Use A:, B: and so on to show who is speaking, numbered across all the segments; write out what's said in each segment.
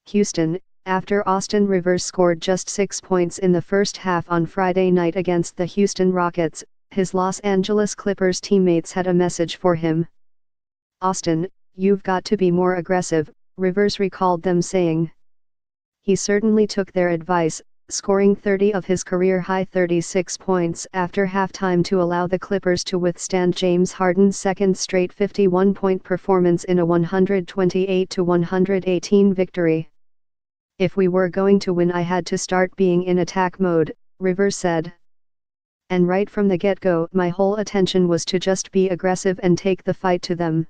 A: Houston, after Austin Rivers scored just 6 points in the first half on Friday night against the Houston Rockets, his Los Angeles Clippers teammates had a message for him. "Austin, you've got to be more aggressive," Rivers recalled them saying. He certainly took their advice, scoring 30 of his career-high 36 points after halftime to allow the Clippers to withstand James Harden's second straight 51-point performance in a 128-118 victory. "If we were going to win, I had to start being in attack mode," Rivers said. "And right from the get-go, my whole attention was to just be aggressive and take the fight to them."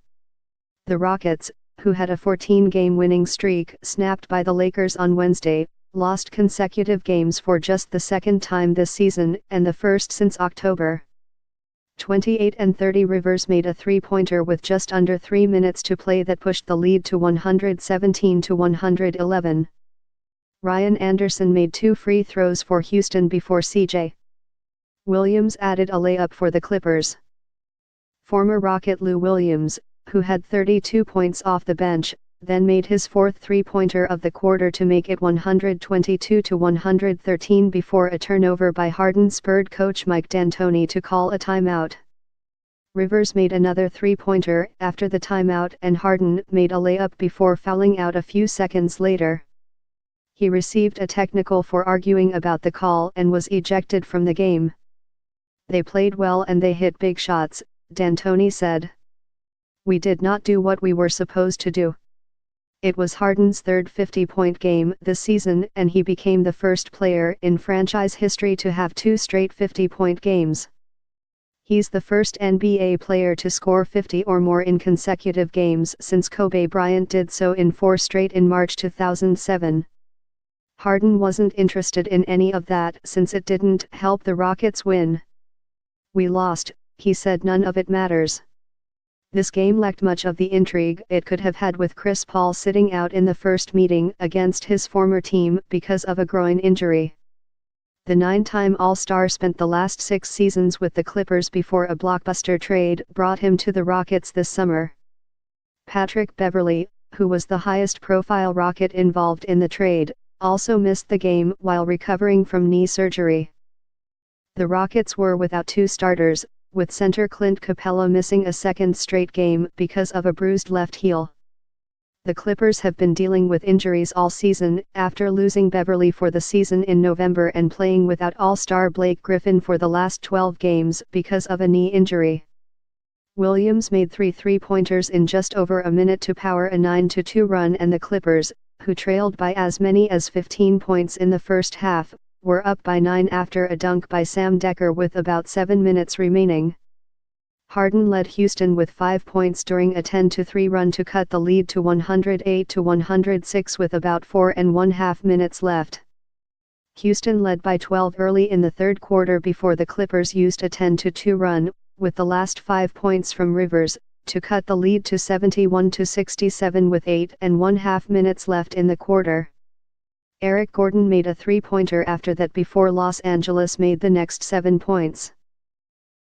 A: The Rockets, who had a 14-game winning streak snapped by the Lakers on Wednesday, lost consecutive games for just the second time this season and the first since October. 28 and 30 Rivers made a three-pointer with just under 3 minutes to play that pushed the lead to 117-111. Ryan Anderson made 2 free throws for Houston before C.J. Williams added a layup for the Clippers. Former Rocket Lou Williams, who had 32 points off the bench, then made his fourth three-pointer of the quarter to make it 122-113 before a turnover by Harden spurred coach Mike D'Antoni to call a timeout. Rivers made another three-pointer after the timeout and Harden made a layup before fouling out a few seconds later. He received a technical for arguing about the call and was ejected from the game. "They played well and they hit big shots," D'Antoni said. "We did not do what we were supposed to do." It was Harden's third 50-point game this season and he became the first player in franchise history to have 2 straight 50-point games. He's the first NBA player to score 50 or more in consecutive games since Kobe Bryant did so in 4 straight in March 2007. Harden wasn't interested in any of that since it didn't help the Rockets win. "We lost," he said. "None of it matters." This game lacked much of the intrigue it could have had with Chris Paul sitting out in the first meeting against his former team because of a groin injury. The 9-time All-Star spent the last 6 seasons with the Clippers before a blockbuster trade brought him to the Rockets this summer. Patrick Beverley, who was the highest-profile Rocket involved in the trade, also missed the game while recovering from knee surgery. The Rockets were without 2 starters, with center Clint Capella missing a second straight game because of a bruised left heel. The Clippers have been dealing with injuries all season after losing Beverley for the season in November and playing without All-Star Blake Griffin for the last 12 games because of a knee injury. Williams made 3 three-pointers in just over a minute to power a 9-2 run and the Clippers, who trailed by as many as 15 points in the first half, were up by 9 after a dunk by Sam Dekker with about 7 minutes remaining. Harden led Houston with 5 points during a 10-3 run to cut the lead to 108-106 with about 4.5 minutes left. Houston led by 12 early in the third quarter before the Clippers used a 10-2 run, with the last 5 points from Rivers, to cut the lead to 71-67 with 8.5 minutes left in the quarter. Eric Gordon made a three-pointer after that before Los Angeles made the next 7 points.